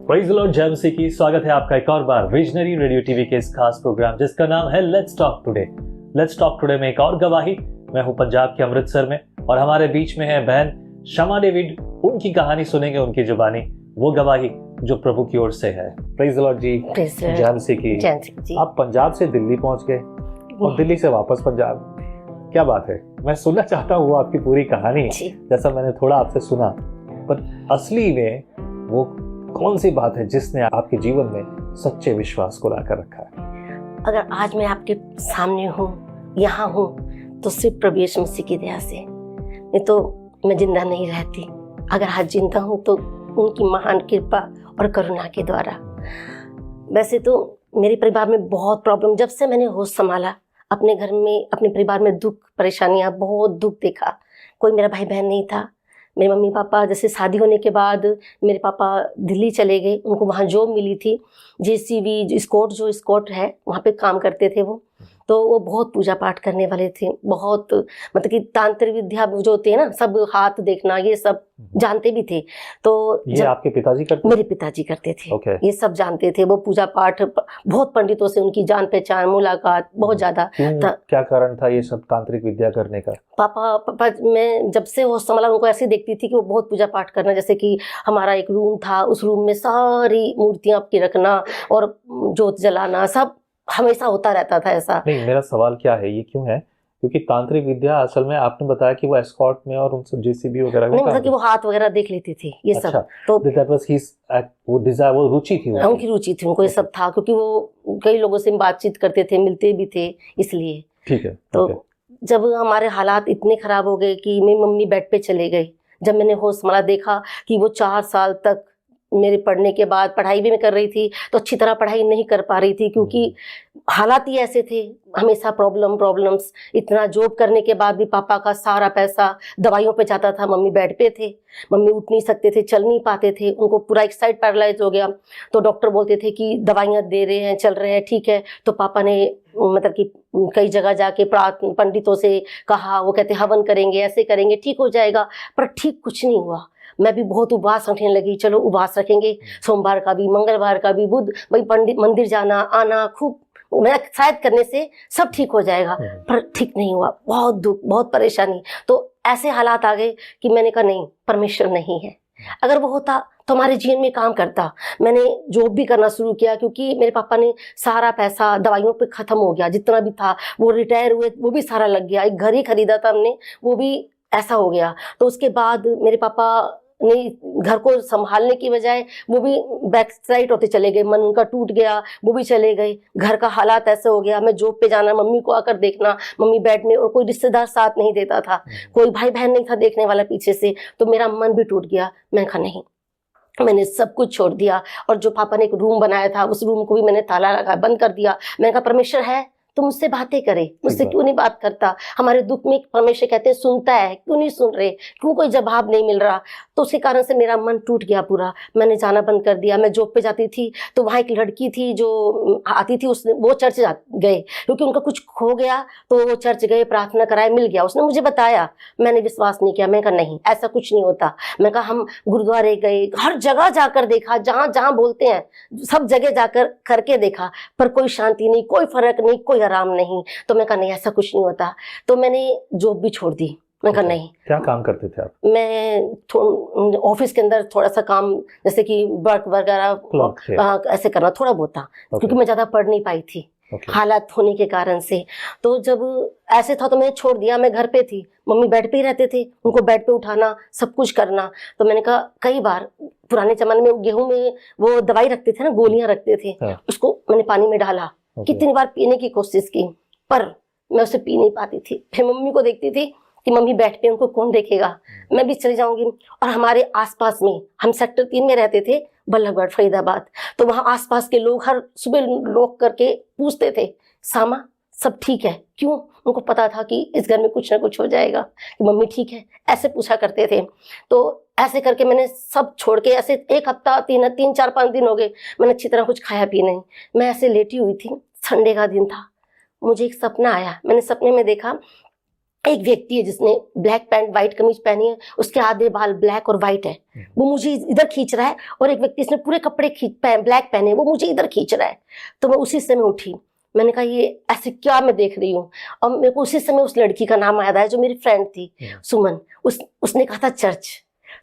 Praise the Lord, जय मसीह की। स्वागत है आपका एक और बार विजनरी रेडियो टीवी के इस खास प्रोग्राम जिसका नाम है let's talk today. Let's talk today में एक और गवाही। मैं हूं पंजाब के अमृतसर में और हमारे बीच में है बहन शमा डेविड। उनकी कहानी सुनेंगे, उनकी जुबानी, वो गवाही जो प्रभु की ओर से है। प्रेज़ द लॉर्ड जी, जय मसीह की। आप पंजाब से दिल्ली पहुंच गए और दिल्ली से वापस पंजाब, क्या बात है। मैं सुनना चाहता हूँ आपकी पूरी कहानी, जैसा मैंने थोड़ा आपसे सुना, पर असली में वो कौन सी बात है जिसने आपके जीवन में सच्चे विश्वास को लाकर रखा है? अगर आज मैं आपके सामने हूँ, यहाँ हूँ, तो सिर्फ प्रभु यीशु मसीह की दया से, नहीं तो मैं जिंदा नहीं रहती। अगर आज जिंदा हूँ तो उनकी महान कृपा और करुणा के द्वारा। वैसे तो मेरे परिवार में बहुत प्रॉब्लम, जब से मैंने होश संभाला अपने घर में, अपने परिवार में दुख परेशानियाँ, बहुत दुख देखा। कोई मेरा भाई बहन नहीं था। मेरे मम्मी पापा, जैसे शादी होने के बाद मेरे पापा दिल्ली चले गए, उनको वहाँ जॉब मिली थी, JCB स्कॉट है, वहाँ पे काम करते थे वो। तो वो बहुत पूजा पाठ करने वाले थे, बहुत मतलब कि तांत्रिक विद्या जो होती है ना, सब हाथ देखना, ये सब जानते भी थे। तो ये आपके पिताजी करते? मेरे पिताजी करते थे। Okay. ये सब जानते थे। वो पूजा पाठ, बहुत पंडितों से उनकी जान पहचान, मुलाकात बहुत ज्यादा। क्या कारण था ये सब तांत्रिक विद्या करने का? पापा मैं जब से वो संभाला उनको ऐसे देखती थी कि वो बहुत पूजा पाठ करना, जैसे कि हमारा एक रूम था, उस रूम में सारी मूर्तियां आपकी रखना और जोत जलाना, सब हमेशा होता रहता था ऐसा। नहीं, मेरा सवाल क्या है, ये क्यों है? क्योंकि तांत्रिक विद्या असल में आपने बताया कि वो एस्कॉर्ट में और उन सब JCB वगैरह में, नहीं मतलब कि वो हाथ वगैरह देख लेती थी ये अच्छा, सब। तो that was his वो डिजायर, वो रुचि थी उनकी रुचि थी, उनको ये सब था, क्योंकि वो कई लोगों से बातचीत करते थे, मिलते भी थे, इसलिए। ठीक है। तो जब हमारे हालात इतने खराब हो गए कि मेरी मम्मी बेड पे चले गई, जब मैंने होश संभाला, देखा कि वो 4 साल तक मेरे पढ़ने के बाद, पढ़ाई भी मैं कर रही थी तो अच्छी तरह पढ़ाई नहीं कर पा रही थी, क्योंकि हालात ही ऐसे थे, हमेशा प्रॉब्लम्स। इतना जॉब करने के बाद भी पापा का सारा पैसा दवाइयों पे जाता था। मम्मी बेड पे थे, मम्मी उठ नहीं सकते थे, चल नहीं पाते थे, उनको पूरा एक साइड पैरालाइज हो गया। तो डॉक्टर बोलते थे कि दवाइयाँ दे रहे हैं, चल रहे हैं, ठीक है। तो पापा ने मतलब कि कई जगह जाके पंडितों से कहा, वो कहते हवन करेंगे, ऐसे करेंगे, ठीक हो जाएगा, पर ठीक कुछ नहीं हुआ। मैं भी बहुत उपवास रखने लगी, चलो उपवास रखेंगे, सोमवार का भी, मंगलवार का भी, बुध भाई पंडित मंदिर जाना आना, खूब मैं शायद करने से सब ठीक हो जाएगा, पर ठीक नहीं हुआ। बहुत दुख, बहुत परेशानी। तो ऐसे हालात आ गए कि मैंने कहा नहीं, परमेश्वर नहीं है। अगर वो होता तो हमारे जीवन में काम करता। मैंने जॉब भी करना शुरू किया, क्योंकि मेरे पापा ने सारा पैसा दवाइयों पे खत्म हो गया, जितना भी था। वो रिटायर हुए, वो भी सारा लग गया। एक घर ही खरीदा था हमने, वो भी ऐसा हो गया। तो उसके बाद मेरे पापा ने घर को संभालने की बजाय वो भी बैक साइड होते चले गए, मन उनका टूट गया, वो भी चले गए। घर का हालात ऐसे हो गया, मैं जॉब पे जाना, मम्मी को आकर देखना, मम्मी बेड में, और कोई रिश्तेदार साथ नहीं देता था, कोई भाई बहन नहीं था देखने वाला पीछे से। तो मेरा मन भी टूट गया। मैं कहा नहीं, मैंने सब कुछ छोड़ दिया। और जो पापा ने एक रूम बनाया था, उस रूम को भी मैंने ताला लगा बंद कर दिया। मैंने कहा परमेश्वर है तो मुझसे बातें करे, मुझसे क्यों नहीं बात करता? हमारे दुख में परमेश्वर कहते हैं सुनता है, क्यों नहीं सुन रहे, क्यों कोई जवाब नहीं मिल रहा? तो उसके कारण से मेरा मन टूट गया पूरा। मैंने जाना बंद कर दिया। मैं जॉब पे जाती थी तो वहाँ एक लड़की थी जो आती थी, उसने वो चर्च गए, क्योंकि उनका कुछ खो गया, तो वो चर्च गए, प्रार्थना कराए, मिल गया। उसने मुझे बताया, मैंने विश्वास नहीं किया। मैं कहा नहीं, ऐसा कुछ नहीं होता। मैं कहा हम गुरुद्वारे गए, हर जगह जाकर देखा, जहाँ जहाँ बोलते हैं सब जगह जाकर करके देखा, पर कोई शांति नहीं, कोई फर्क नहीं, कोई आराम नहीं। तो मैं कहा नहीं, ऐसा कुछ नहीं होता। तो मैंने जॉब भी छोड़ दी। मैं कहा नहीं। क्या काम करते थे आप? मैं ऑफिस के अंदर थोड़ा सा काम, जैसे कि वर्क वगैरह ऐसे करना थोड़ा बहुत था, क्योंकि मैं ज्यादा पढ़ नहीं पाई थी हालात होने के कारण से। तो जब ऐसे था तो मैंने छोड़ दिया। मैं घर पे थी, मम्मी बेड पे ही रहते थे, उनको बेड पे उठाना, सब कुछ करना। तो मैंने कहा, कई बार पुराने जमाने में गेहूं में वो दवाई रखते थे ना, गोलियां रखते थे, उसको मैंने पानी में डाला, कितनी बार पीने की कोशिश की, पर मैं उसे पी नहीं पाती थी। फिर मम्मी को देखती थी कि मम्मी बैठ पे, उनको कौन देखेगा, मैं भी चली जाऊंगी। और हमारे आसपास में, हम सेक्टर 3 में रहते थे, बल्लभगढ़ फरीदाबाद, तो वहाँ आसपास के लोग हर सुबह रोक करके पूछते थे, सामा सब ठीक है? क्यों? उनको पता था कि इस घर में कुछ ना कुछ हो जाएगा, कि मम्मी ठीक है, ऐसे पूछा करते थे। तो ऐसे करके मैंने सब छोड़ के, ऐसे 1 हफ्ता 3-4-5 दिन हो गए, मैंने अच्छी तरह कुछ खाया पी नहीं। मैं ऐसे लेटी हुई थी, संडे का दिन था, मुझे एक सपना आया। मैंने सपने में देखा एक व्यक्ति है जिसने ब्लैक पैंट व्हाइट कमीज पहनी है, उसके आधे बाल ब्लैक और व्हाइट है, वो मुझे इधर खींच रहा है, और एक व्यक्ति इसने पूरे कपड़े ब्लैक पहने, वो मुझे इधर खींच रहा है। तो मैं उसी समय उठी, मैंने कहा ये ऐसे क्या मैं देख रही हूँ। और मेरे को उसी समय उस लड़की का नाम याद आया जो मेरी फ्रेंड थी, सुमन। उसने कहा था चर्च,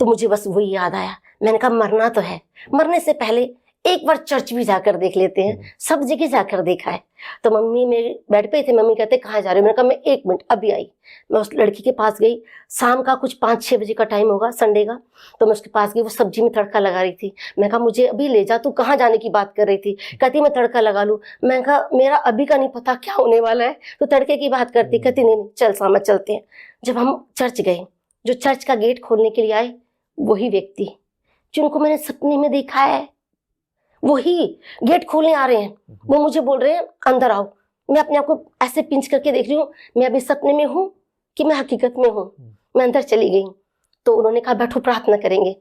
तो मुझे बस वही याद आया। मैंने कहा मरना तो है, मरने से पहले एक बार चर्च भी जाकर देख लेते हैं, सब जगह जाकर देखा है। तो मम्मी मेरे बेड पे थे, मम्मी कहते कहाँ जा रहे हो? मैंने कहा मैं 1 मिनट अभी आई। मैं उस लड़की के पास गई, शाम का कुछ 5-6 बजे का टाइम होगा, संडे का। तो मैं उसके पास गई, वो सब्जी में तड़का लगा रही थी। मैं कहा मुझे अभी ले जा, तू कहाँ जाने की बात कर रही थी? कहती मैं तड़का लगा लूँ। मैं कहा मेरा अभी का नहीं पता क्या होने वाला है, तो तड़के की बात करती। कहती नहीं चल सामा चलते हैं। जब हम चर्च गए, जो चर्च का गेट खोलने के लिए आए, वही व्यक्ति जिनको मैंने सपने में देखा है, वही गेट खोलने आ रहे हैं। वो मुझे बोल रहे हैं अंदर आओ। मैं अपने आप को ऐसे पिंच करके देख रही हूँ, मैं अभी सपने में हूँ कि मैं हकीकत में हूँ। मैं अंदर चली गई, तो उन्होंने कहा बैठो प्रार्थना करेंगे।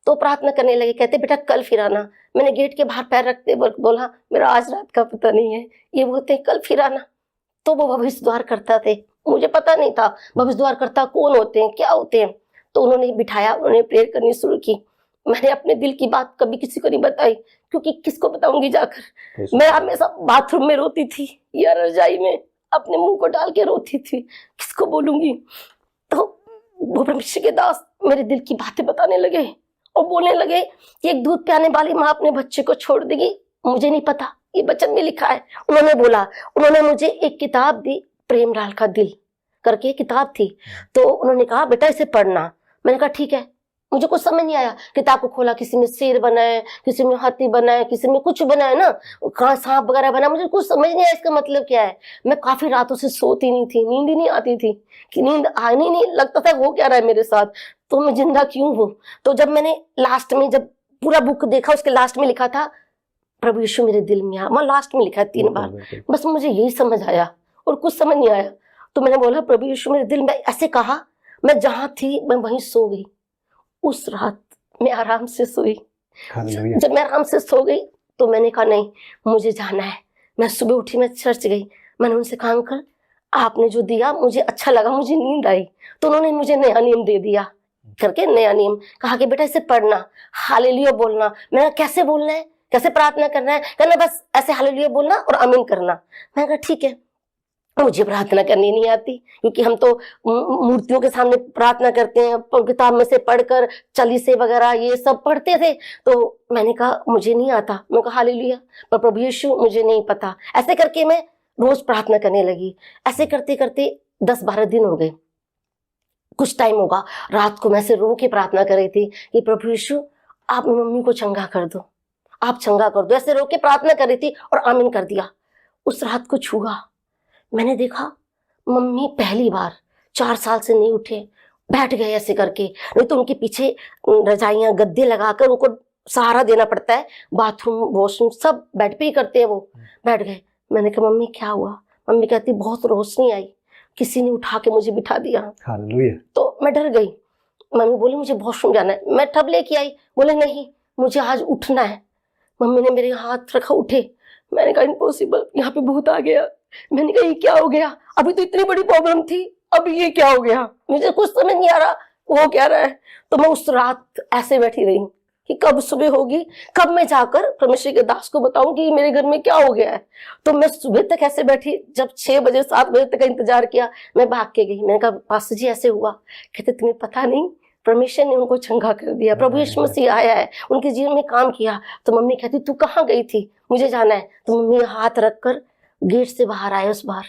तो प्रार्थना करने लगे, कहते बेटा कल फिर आना। मैंने गेट के बाहर पैर रखते वक्त बोला मेरा आज रात का पता नहीं है। ये बोलते हैं कल फिर आना। तो वो भविष्य द्वार करता थे, मुझे पता नहीं था भविष्य द्वार करता कौन होते हैं, क्या होते हैं। तो उन्होंने बिठाया, उन्होंने प्रेयर करनी शुरू की। मैंने अपने दिल की बात कभी किसी को नहीं बताई, क्योंकि किसको बताऊंगी जाकर। मैं हमेशा बाथरूम में रोती थी या रजाई में अपने मुंह को डाल के रोती थी, किसको बोलूंगी। तो वो परमेश्वर के दास मेरे दिल की बातें बताने लगे और बोलने लगे कि एक दूध पियाने वाली माँ अपने बच्चे को छोड़ देगी। मुझे नहीं पता, ये वचन में लिखा है। उन्होंने बोला, उन्होंने मुझे एक किताब दी, प्रेमलाल का दिल करके किताब थी। तो उन्होंने कहा बेटा इसे पढ़ना। मैंने कहा ठीक है। मुझे कुछ समझ नहीं आया। किताब को खोला, किसी में शेर बनाए, किसी में हाथी बनाए, किसी में कुछ बनाए ना, कहाँ सांप वगैरह बना। मुझे कुछ समझ नहीं आया इसका मतलब क्या है। मैं काफी रातों से सोती नहीं थी, नींद ही नहीं आती थी, कि नींद आनी नहीं, लगता था वो क्या रहा है मेरे साथ, तो मैं जिंदा क्यों हूँ। तो जब मैंने लास्ट में जब पूरा बुक देखा, उसके लास्ट में लिखा था प्रभु यीशु मेरे दिल में आ। वहाँ लास्ट में लिखा है 3 बार। बस मुझे यही समझ आया और कुछ समझ नहीं आया। तो मैंने बोला प्रभु यीशु मेरे दिल में, ऐसे कहा। मैं जहाँ थी मैं वहीं सो गई। उस रात मैं आराम से सोई। जब मैं आराम से सो गई तो मैंने कहा नहीं मुझे जाना है। मैं सुबह उठी, मैं चर्च गई। मैंने उनसे कहा अंकल आपने जो दिया मुझे अच्छा लगा, मुझे नींद आई। तो उन्होंने मुझे नया नियम दे दिया करके, नया नियम कहा कि बेटा इसे पढ़ना, हालेलुया बोलना। मैंने कैसे बोलना है, कैसे प्रार्थना करना है? कहना बस ऐसे हालेलुया बोलना और आमीन करना। मैंने कहा ठीक है। मुझे प्रार्थना करनी नहीं आती, क्योंकि हम तो मूर्तियों के सामने प्रार्थना करते हैं, किताब में से पढ़कर चालीसे वगैरह ये सब पढ़ते थे। तो मैंने कहा मुझे नहीं आता। मैं कहा हालेलुया पर प्रभु यीशु मुझे नहीं पता। ऐसे करके मैं रोज प्रार्थना करने लगी। ऐसे करते करते 10-12 दिन हो गए। कुछ टाइम होगा, रात को मैं से रो के प्रार्थना कर रही थी कि प्रभु यीशु आप मम्मी को चंगा कर दो, आप चंगा कर दो। ऐसे रो के प्रार्थना कर रही थी और आमीन कर दिया। उस रात को छुआ, मैंने देखा मम्मी पहली बार 4 साल से नहीं उठे, बैठ गए ऐसे करके। नहीं तो उनके पीछे रजाइयां गद्दे लगाकर उनको सहारा देना पड़ता है, बाथरूम वॉशरूम सब बेड पे ही करते हैं वो। बैठ गए। मैंने कहा मम्मी क्या हुआ? मम्मी कहती बहुत रोशनी आई, किसी ने उठा के मुझे बिठा दिया। हालेलुया। तो मैं डर गई। मम्मी बोली मुझे वॉशरूम जाना है। मैं टब लेके आई, बोले नहीं मुझे आज उठना है। मम्मी ने मेरे हाथ रखा, उठे। मैंने कहा इम्पॉसिबल, यहाँ पे भूत आ गया। मैंने कहा ये क्या हो गया? अभी तो इतनी बड़ी प्रॉब्लम थी, अभी ये क्या हो गया? मुझे कुछ समझ नहीं आ रहा वो क्या रहा है। तो मैं उस रात ऐसे बैठी रही कि कब सुबह होगी, कब मैं जाकर परमेश्वर के दास को बताऊंगी कि मेरे घर में क्या हो गया है। तो मैं सुबह तक ऐसे बैठी। जब 6 बजे 7 बजे तक का इंतजार किया, मैं भाग के गई। मैंने कहा पास्टर जी ऐसे हुआ। कहते तुम्हें पता नहीं, परमेश्वर ने उनको चंगा कर दिया, प्रभु यीशु मसीह आया है, उनके जीवन में काम किया। तो मम्मी कहती तू कहाँ गई थी? मुझे जाना है। तो मम्मी हाथ रखकर गेट से बाहर आए उस बार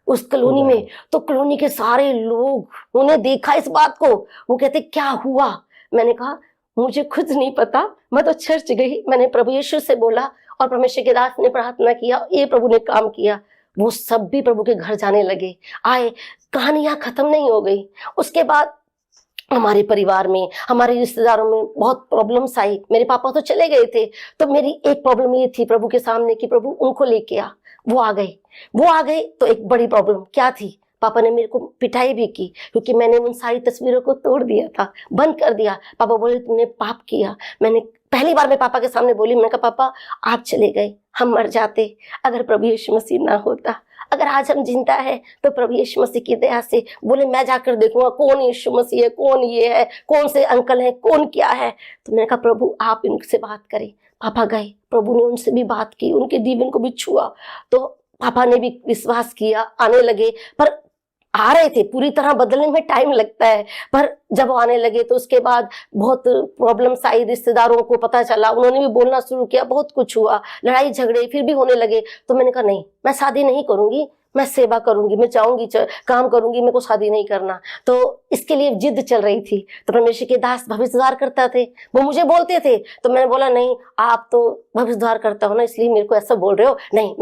उस कॉलोनी में। तो कॉलोनी के सारे लोग उन्हें देखा इस बात को। वो कहते क्या हुआ? मैंने कहा मुझे खुद नहीं पता, मैं तो चर्च गई, मैंने प्रभु यीशु से बोला और परमेश्वर के दास ने प्रार्थना किया, ये प्रभु ने काम किया। वो सब भी प्रभु के घर जाने लगे, आए। कहानियां खत्म नहीं हो गई। उसके बाद हमारे परिवार में, हमारे रिश्तेदारों में बहुत प्रॉब्लम्स आई। मेरे पापा तो चले गए थे, तो मेरी एक प्रॉब्लम ये थी प्रभु के सामने कि प्रभु उनको लेके आ। वो आ गए तो एक बड़ी प्रॉब्लम क्या थी, पापा ने मेरे को पिटाई भी की, क्योंकि मैंने उन सारी तस्वीरों को तोड़ दिया था, बंद कर दिया। पापा बोले तुमने पाप किया। मैंने पहली बार मैं पापा के सामने बोली, मैंने कहा पापा आप चले गए, हम मर जाते अगर प्रभु यीशु मसीह ना होता, अगर आज हम जिंदा है तो प्रभु यीशु मसीह की दया से बोले मैं जाकर देखूंगा कौन यीशु मसीह है, कौन ये है, कौन से अंकल है, कौन क्या है। तो मैंने कहा प्रभु आप इनसे बात करें। पापा गए, प्रभु ने उनसे भी बात की, उनके जीवन को भी छुआ। तो पापा ने भी विश्वास किया, आने लगे। पर आ रहे थे, पूरी तरह बदलने में टाइम लगता है, पर जब वो आने लगे तो उसके बाद बहुत प्रॉब्लम्स आई। रिश्तेदारों को पता चला, उन्होंने भी बोलना शुरू किया, बहुत कुछ हुआ, लड़ाई झगड़े फिर भी होने लगे। तो मैंने कहा नहीं, मैं शादी नहीं करूंगी, मैं सेवा करूंगी, मैं चाहूंगी काम करूंगी, मेरे को शादी नहीं करना। तो इसके लिए जिद चल रही थी। तो परमेश्वर के दास भविष्य द्वार करता थे, वो मुझे बोलते थे। तो मैंने बोला नहीं, आप तो भविष्य द्वार करता हो ना, इसलिए मेरे को ऐसा बोल रहे हो। नहीं,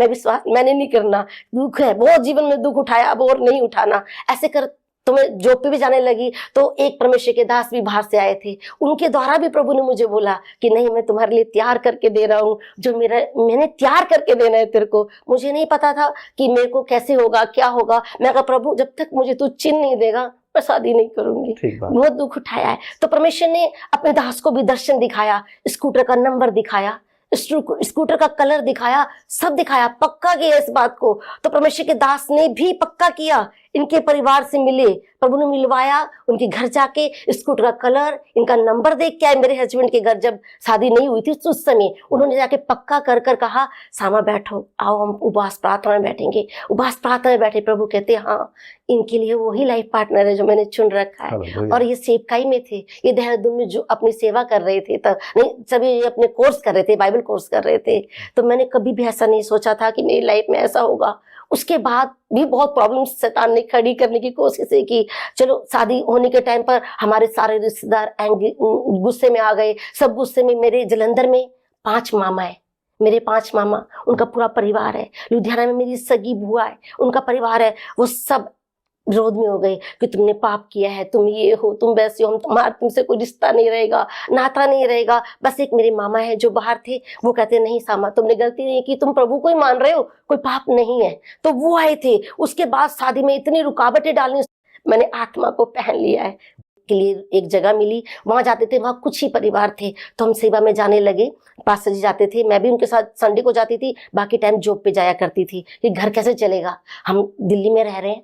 मैंने नहीं करना, दुख है, बहुत जीवन में दुख उठाया, अब और नहीं उठाना। ऐसे कर तो मैं जॉब पे भी जाने लगी। तो एक परमेश्वर के दास भी बाहर से आए थे, उनके द्वारा भी प्रभु ने मुझे बोला कि नहीं, मैं तुम्हारे लिए तैयार करके दे रहा हूँ, जो मैंने तैयार करके देना है तेरे को। मुझे नहीं पता था कि मेरे को कैसे होगा, क्या होगा। मैं कहा प्रभु जब तक मुझे तू चिन्ह नहीं देगा मैं शादी नहीं करूंगी। बहुत दुख उठाया है। तो परमेश्वर ने अपने दास को भी दर्शन दिखाया, स्कूटर का नंबर दिखाया, स्कूटर का कलर दिखाया, सब दिखाया, पक्का किया इस बात को। तो परमेश्वर के दास ने भी पक्का किया, इनके परिवार से मिले, प्रभु ने मिलवाया, उनके घर जाके स्कूटर का कलर, इनका नंबर देख के आए। मेरे हस्बैंड के घर जब शादी नहीं हुई थी उस समय उन्होंने जाके पक्का कर कहा सामा बैठो, आओ हम उपवास प्रार्थना में बैठेंगे। उपवास प्रार्थना में बैठे, प्रभु कहते हाँ इनके लिए वही लाइफ पार्टनर है जो मैंने चुन रखा है। और ये सेवकाई में थे, ये देहरादून में जो अपनी सेवा कर रहे थे, तब नहीं सभी ये अपने कोर्स कर रहे थे, बाइबल कोर्स कर रहे थे। तो मैंने कभी भी ऐसा नहीं सोचा था कि मेरी लाइफ में ऐसा होगा। उसके बाद भी बहुत प्रॉब्लम शैतान ने खड़ी करने की कोशिश की। चलो शादी होने के टाइम पर हमारे सारे रिश्तेदार गुस्से में आ गए, सब गुस्से में। मेरे जलंधर में 5 मामा है, मेरे 5 मामा, उनका पूरा परिवार है। लुधियाना में मेरी सगी बुआ है, उनका परिवार है। वो सब विरोध में हो गए कि तुमने पाप किया है, तुम ये हो, तुम वैसे हो, तुमसे कोई रिश्ता नहीं रहेगा, नाता नहीं रहेगा। बस एक मेरे मामा है जो बाहर थे, वो कहते नहीं सामा तुमने गलती नहीं की, तुम प्रभु को ही मान रहे हो, कोई पाप नहीं है। तो वो आए थे। उसके बाद शादी में इतनी रुकावटें डालनी, मैंने आत्मा को पहन लिया है। के लिए एक जगह मिली, वहां जाते थे, वहां कुछ ही परिवार थे। तो हम सेवा में जाने लगे, पास्टर जी जाते थे, मैं भी उनके साथ संडे को जाती थी, बाकी टाइम जॉब पे जाया करती थी कि घर कैसे चलेगा। हम दिल्ली में रह रहे हैं,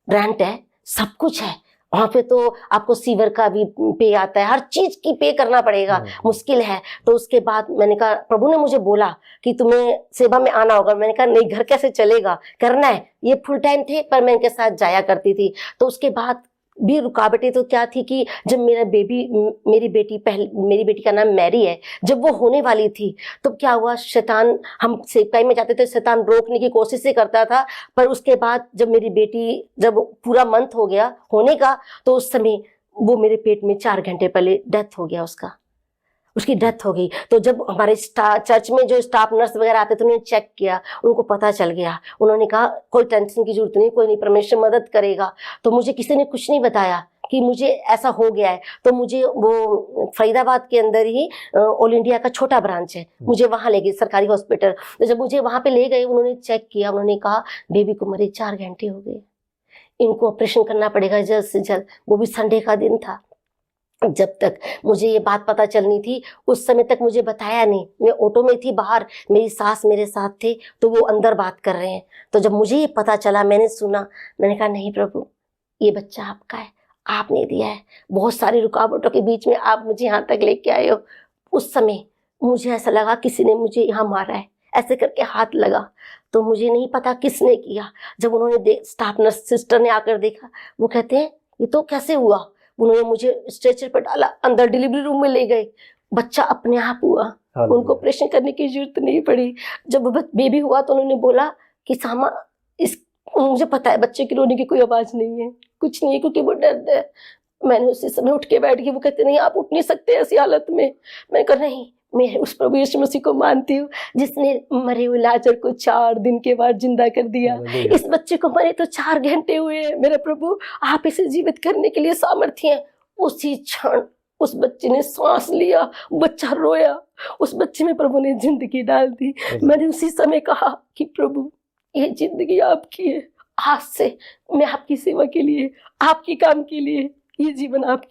रेंट है, सब कुछ है वहां पे, तो आपको सीवर का भी पे आता है, हर चीज की पे करना पड़ेगा, मुश्किल है। तो उसके बाद मैंने कहा प्रभु ने मुझे बोला कि तुम्हें सेवा में आना होगा। मैंने कहा नहीं, घर कैसे चलेगा, करना है। ये फुल टाइम थे पर मैं इनके साथ जाया करती थी। तो उसके बाद भी रुकावटें तो क्या थी कि जब मेरी बेटी का नाम मैरी है, जब वो होने वाली थी तो क्या हुआ, शैतान, हम सेवकाई में जाते थे, शैतान रोकने की कोशिश ही करता था। पर उसके बाद जब मेरी बेटी जब पूरा मंथ हो गया होने का, तो उस समय वो मेरे पेट में 4 घंटे पहले डेथ हो गया, उसकी डेथ हो गई। तो जब हमारे चर्च में जो स्टाफ नर्स वगैरह आते थे, उन्होंने चेक किया, उनको पता चल गया। उन्होंने कहा कोई टेंशन की जरूरत नहीं, कोई नहीं, परमेश्वर मदद करेगा। तो मुझे किसी ने कुछ नहीं बताया कि मुझे ऐसा हो गया है। तो मुझे वो फरीदाबाद के अंदर ही ऑल इंडिया का छोटा ब्रांच है, मुझे वहां ले गए, सरकारी हॉस्पिटल। तो जब मुझे वहां पे ले गए, उन्होंने चेक किया, उन्होंने कहा बेबी को मरे 4 घंटे हो गए, इनको ऑपरेशन करना पड़ेगा जल्द से जल्द। वो भी संडे का दिन था। जब तक मुझे ये बात पता चलनी थी उस समय तक मुझे बताया नहीं। मैं ऑटो में थी बाहर, मेरी सास मेरे साथ थे, तो वो अंदर बात कर रहे हैं। तो जब मुझे ये पता चला, मैंने सुना, मैंने कहा नहीं प्रभु, ये बच्चा आपका है, आपने दिया है, बहुत सारी रुकावटों के बीच में आप मुझे यहाँ तक लेके आए हो। उस समय मुझे ऐसा लगा किसी ने मुझे यहाँ मारा है, ऐसे करके हाथ लगा। तो मुझे नहीं पता किसने किया। जब उन्होंने स्टाफ नर्स सिस्टर ने आकर देखा, वो कहते हैं ये तो कैसे हुआ। उन्होंने मुझे स्ट्रेचर पर डाला, अंदर डिलीवरी रूम में ले गए, बच्चा अपने आप हुआ, उनको ऑपरेशन करने की जरूरत नहीं पड़ी। जब बेबी हुआ तो उन्होंने बोला कि सामा मुझे पता है बच्चे की रोने की कोई आवाज नहीं है, कुछ नहीं है, क्योंकि वो डरता है। मैंने उसी समय उठ के बैठ गई। वो कहते नहीं आप उठ नहीं सकते ऐसी हालत में। मैं कहा नहीं, मैं उस प्रभु यीशु मसीह को मानती हूँ जिसने मरे हुए लाजर को 4 दिन के बाद जिंदा कर दिया। इस बच्चे को मरे तो 4 घंटे हुए हैं, मेरे प्रभु आप इसे जीवित करने के लिए सामर्थ्य हैं। उसी क्षण उस बच्चे ने सांस लिया, बच्चा रोया, उस बच्चे में प्रभु ने जिंदगी डाल दी। मैंने उसी समय कहा कि प्रभु ये जिंदगी आपकी है, आज से मैं आपकी सेवा के लिए, आपके काम के लिए, ये जीवन आपके